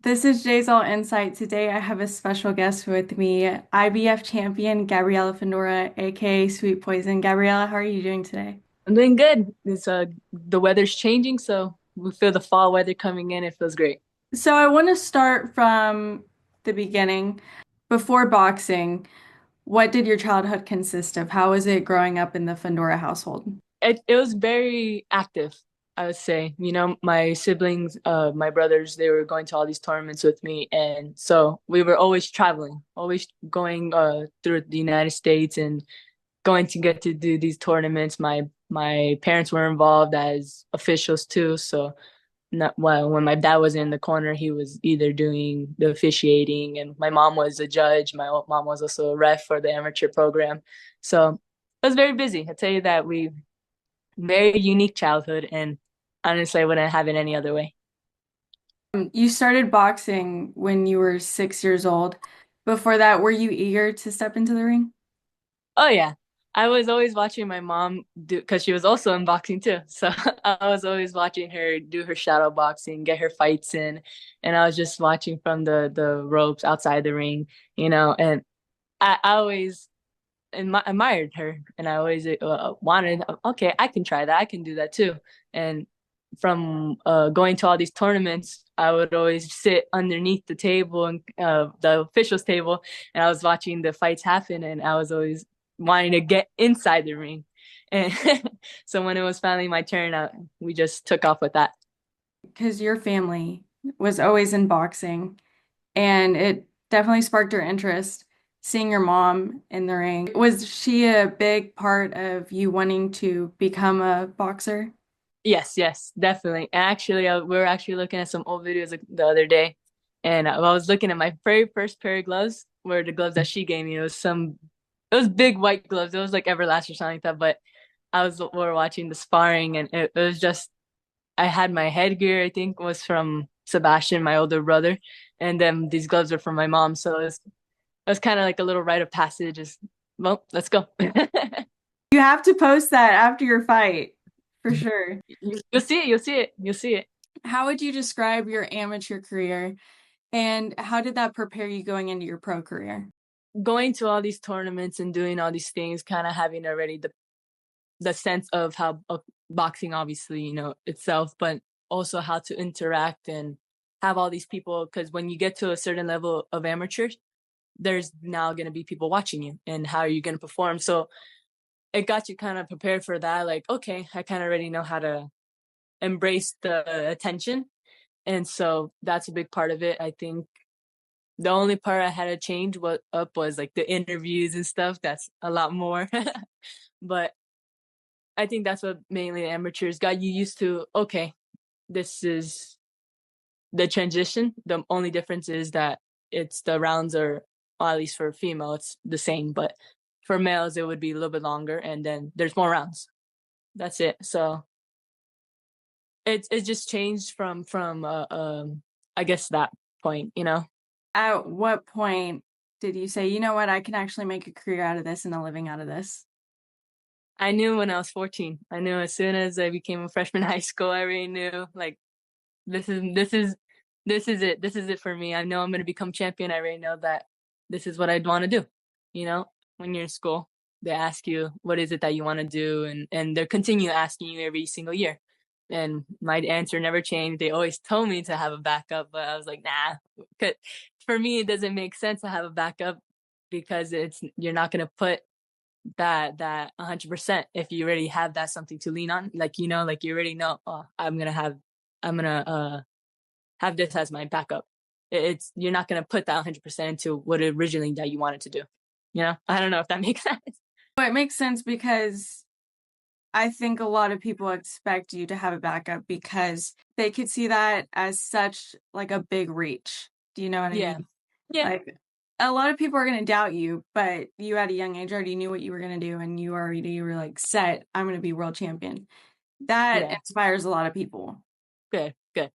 This is Jay's All Insight. Today I have a special guest with me, IBF champion Gabriela Fundora, aka Sweet Poison. Gabriela, how are you doing today? I'm doing good. It's the weather's changing, so we feel the fall weather coming in. It feels great. So I want to start from the beginning. Before boxing, what did your childhood consist of? How was it growing up in the Fundora household? It was very active, I would say. You know, my siblings, my brothers, they were going to all these tournaments with me, and so we were always traveling, always going through the United States and going to get to do these tournaments. My parents were involved as officials too, so not well, when my dad was in the corner, he was either doing the officiating, and my mom was a judge. My mom was also a ref for the amateur program. So it was very busy. I tell you that we very unique childhood, and honestly, I wouldn't have it any other way. You started boxing when you were 6 years old. Before that, were you eager to step into the ring? Oh yeah. I was always watching my mom do because she was also in boxing too. So I was always watching her do her shadow boxing, get her fights in, and I was just watching from the ropes outside the ring, and I always admired her, and I always wanted, okay, I can try that. I can do that too. And from going to all these tournaments, I would always sit underneath the table and the officials table, and I was watching the fights happen, and I was always wanting to get inside the ring. And so when it was finally my turn, we just took off with that. Because your family was always in boxing, and it definitely sparked your interest seeing your mom in the ring. Was she a big part of you wanting to become a boxer? Yes, yes, definitely. And actually, we were actually looking at some old videos the other day, and I was looking at my very first pair of gloves, were the gloves that she gave me. It was big white gloves. It was like Everlast or something like that. But we were watching the sparring, and it was just, I had my headgear, I think, was from Sebastian, my older brother, and then these gloves were from my mom. So it was kind of like a little rite of passage. Just, well, let's go. You have to post that after your fight, for sure. You'll see it. You'll see it. You'll see it. How would you describe your amateur career, and how did that prepare you going into your pro career? Going to all these tournaments and doing all these things, kind of having already the sense of how boxing, obviously, itself, but also how to interact and have all these people. Because when you get to a certain level of amateurs, there's now going to be people watching you, and how are you going to perform? So it got you kind of prepared for that. Like, okay, I kind of already know how to embrace the attention, and so that's a big part of it. I think the only part I had to change was like the interviews and stuff. That's a lot more. But I think that's what mainly the amateurs got you used to. Okay, this is the transition. The only difference is that it's the rounds are, well, at least for female, it's the same. But for males, it would be a little bit longer, and then there's more rounds. That's it. So it just changed from I guess that point. At what point did you say, you know what, I can actually make a career out of this and a living out of this? I knew when I was 14. I knew as soon as I became a freshman in high school, I already knew, like, this is this is this is it. This is it for me. I know I'm gonna become champion. I already know that this is what I'd want to do. You know, when you're in school, they ask you what is it that you want to do, and they continue asking you every single year. And my answer never changed. They always told me to have a backup, but I was like, nah. 'Cause for me, it doesn't make sense to have a backup because you're not gonna put that 100% if you already have that something to lean on, like, like you already know, oh, I'm gonna have this as my backup. It's You're not gonna put that 100% into what originally that you wanted to do. I don't know if that makes sense. Well, it makes sense because I think a lot of people expect you to have a backup because they could see that as such like a big reach. Do you know what I Yeah, mean? yeah, Like a lot of people are going to doubt you, but you at a young age already knew what you were going to do and you were like set, I'm going to be world champion. That yeah. inspires a lot of people. Good, good.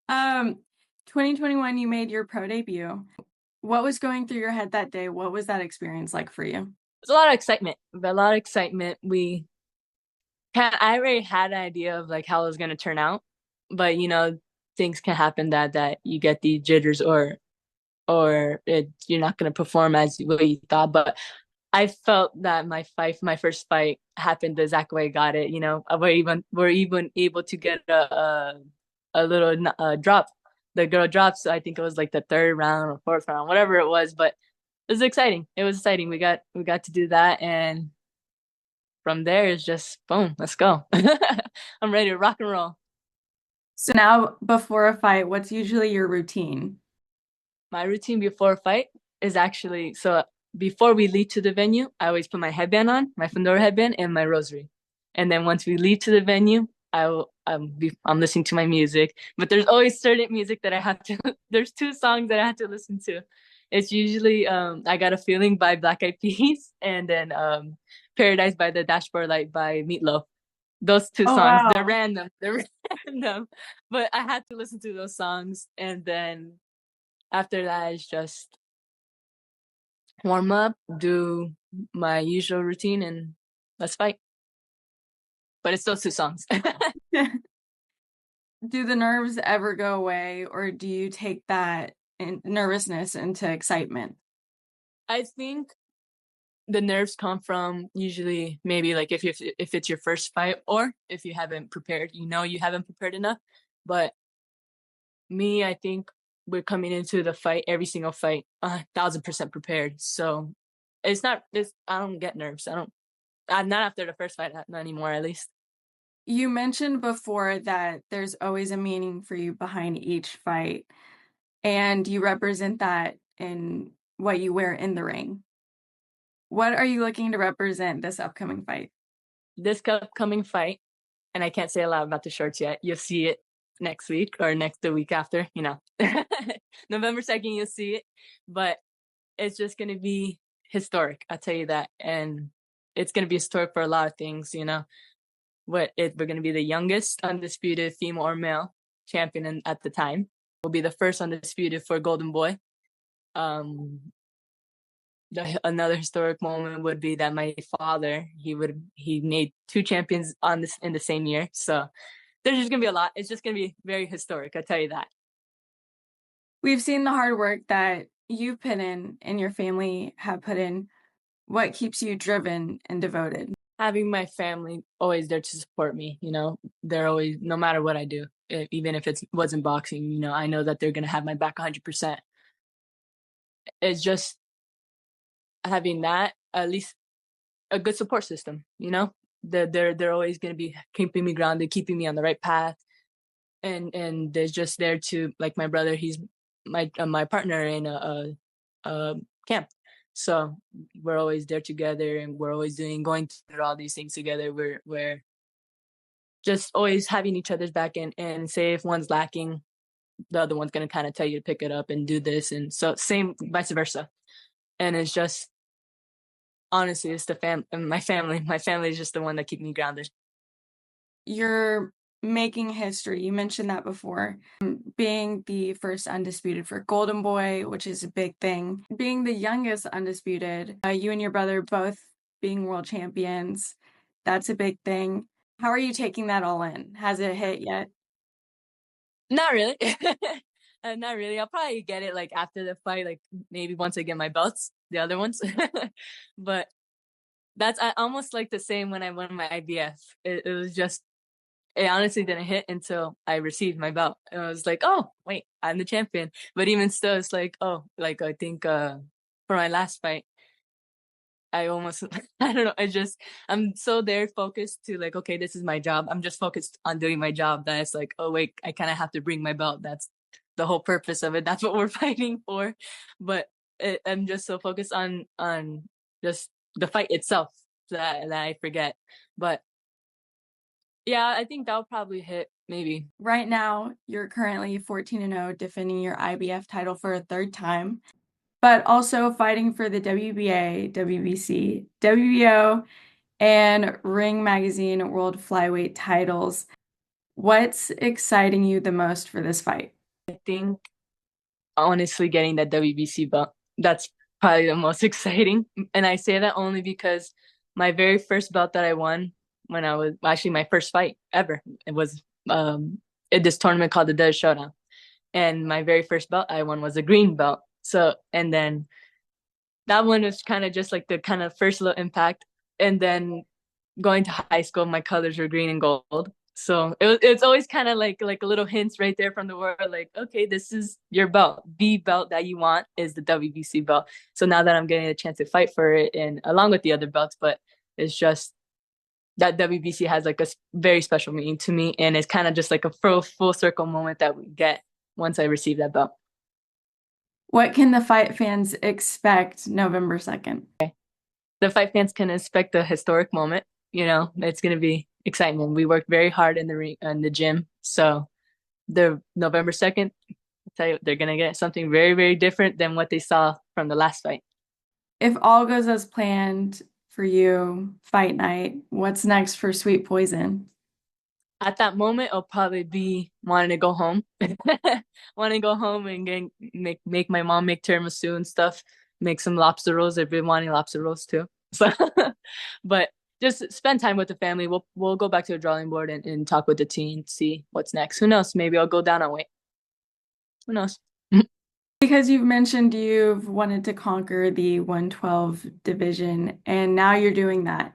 Um 2021 you made your pro debut. What was going through your head that day? What was that experience like for you? There's a lot of excitement. A lot of excitement. I already had an idea of like how it was gonna turn out, but things can happen that you get the jitters, you're not gonna perform as what you thought. But I felt that my first fight happened the exact way I got it. You know, we're even able to get a little drop. The girl dropped, so I think it was like the third round or fourth round, whatever it was. But it was exciting. It was exciting. We got to do that, and from there it's just boom, let's go. I'm ready to rock and roll. So now, before a fight, what's usually your routine? My routine before a fight is actually so before we leave to the venue, I always put my headband on, my Fundora headband, and my rosary. And then once we leave to the venue, I'm listening to my music. But there's always certain music that I have to. There's two songs that I have to listen to. It's usually "I Got a Feeling" by Black Eyed Peas, and then "Paradise" by the Dashboard Light by Meatloaf. Those two Oh, songs, they're wow. random. They're random, but I had to listen to those songs, and then after that, it's just warm up, do my usual routine, and let's fight. But it's those two songs. Do the nerves ever go away, or do you take that nervousness into excitement? I think the nerves come from usually maybe like if it's your first fight or if you haven't prepared, you haven't prepared enough. But me, I think we're coming into the fight, every single fight, 1,000% prepared. So it's not this. I don't get nerves. I don't. Not after the first fight, not anymore, at least. You mentioned before that there's always a meaning for you behind each fight, and you represent that in what you wear in the ring. What are you looking to represent this upcoming fight? This upcoming fight, and I can't say a lot about the shorts yet. You'll see it next week or the week after, November 2nd, you'll see it. But it's just going to be historic. I'll tell you that. And it's going to be historic for a lot of things. We're going to be the youngest undisputed female or male champion at the time. We'll be the first undisputed for Golden Boy. Another historic moment would be that my father he made two champions in the same year. So there's just gonna be a lot. It's just gonna be very historic. I tell you that. We've seen the hard work that you've put in and your family have put in. What keeps you driven and devoted? Having my family always there to support me. They're always, no matter what I do, even if it wasn't boxing. I know that they're gonna have my back 100%. It's just having that, at least a good support system. They're always gonna be keeping me grounded, keeping me on the right path, and they're just there to, like, my brother. He's my partner in a camp, so we're always there together, and we're always going through all these things together. We're just always having each other's back, and say if one's lacking, the other one's gonna kind of tell you to pick it up and do this, and so same vice versa. And it's just, honestly, it's my family. My family is just the one that keep me grounded. You're making history. You mentioned that before. Being the first undisputed for Golden Boy, which is a big thing. Being the youngest undisputed, you and your brother both being world champions, that's a big thing. How are you taking that all in? Has it hit yet? Not really. Not really. I'll probably get it like after the fight, like maybe once I get my belts, the other ones. But I almost like the same when I won my IBF. It was just, it honestly didn't hit until I received my belt. And I was like, oh, wait, I'm the champion. But even still, it's like, oh, like I think for my last fight, I almost, I don't know. I'm so there focused to, like, okay, this is my job. I'm just focused on doing my job. That it's like, oh, wait, I kind of have to bring my belt. That's the whole purpose of it. That's what we're fighting for. But I'm just so focused on just the fight itself that I forget. But yeah, I think that'll probably hit maybe. Right now, you're currently 14-0, defending your IBF title for a third time, but also fighting for the WBA, WBC, WBO, and Ring Magazine World Flyweight titles. What's exciting you the most for this fight? I think honestly getting that WBC belt, that's probably the most exciting. And I say that only because my very first belt that I won when I was actually my first fight ever, it was at this tournament called the Desert Showdown. And my very first belt I won was a green belt. So, and then that one was kind of just like the kind of first little impact. And then going to high school, my colors were green and gold. So it's always kind of like a little hints right there from the world, like, okay, this is your belt. The belt that you want is the WBC belt. So now that I'm getting a chance to fight for it, and along with the other belts, but it's just that WBC has like a very special meaning to me, and it's kind of just like a full circle moment that we get once I receive that belt. What can the fight fans expect November 2nd? The fight fans can expect a historic moment. You know, it's gonna be exciting. We worked very hard in the gym, so the November 2nd, I tell you, they're gonna get something very, very different than what they saw from the last fight. If all goes as planned for you, fight night, what's next for Sweet Poison? At that moment, I'll probably be wanting to go home, wanting to go home and make my mom make tiramisu and stuff, make some lobster rolls. I've been wanting lobster rolls too. So, but just spend time with the family. We'll go back to the drawing board and talk with the team, see what's next. Who knows? Maybe I'll go down on weight. Who knows? Because you've mentioned you've wanted to conquer the 112 division, and now you're doing that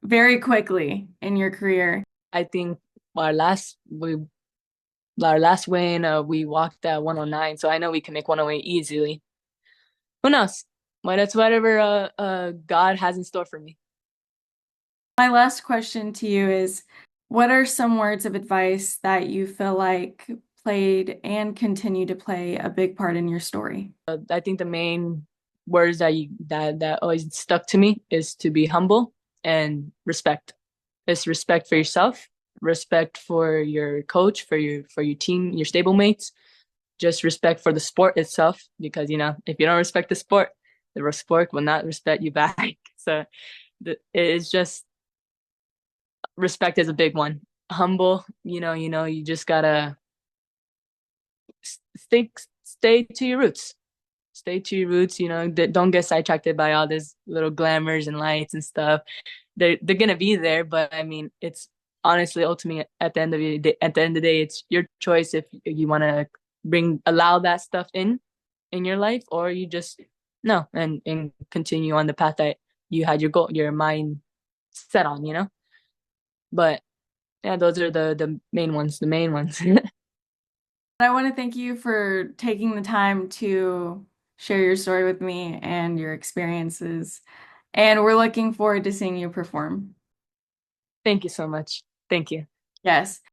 very quickly in your career. I think our last we our last win, we walked at 109, so I know we can make 108 easily. Who knows? Well, that's whatever God has in store for me. My last question to you is, what are some words of advice that you feel like played and continue to play a big part in your story? I think the main words that always stuck to me is to be humble and respect. It's respect for yourself, respect for your coach, for your team, your stablemates, just respect for the sport itself. Because if you don't respect the sport will not respect you back. So it's just respect is a big one. Humble, you just gotta stay stay to your roots. Stay to your roots. Don't get sidetracked by all this little glamours and lights and stuff. They're gonna be there, but I mean, it's honestly ultimately at the end of the day, it's your choice if you want to allow that stuff in your life, or you just no and continue on the path that you had your mind set on. But yeah, those are the main ones. The main ones. I want to thank you for taking the time to share your story with me and your experiences. And we're looking forward to seeing you perform. Thank you so much. Thank you. Yes.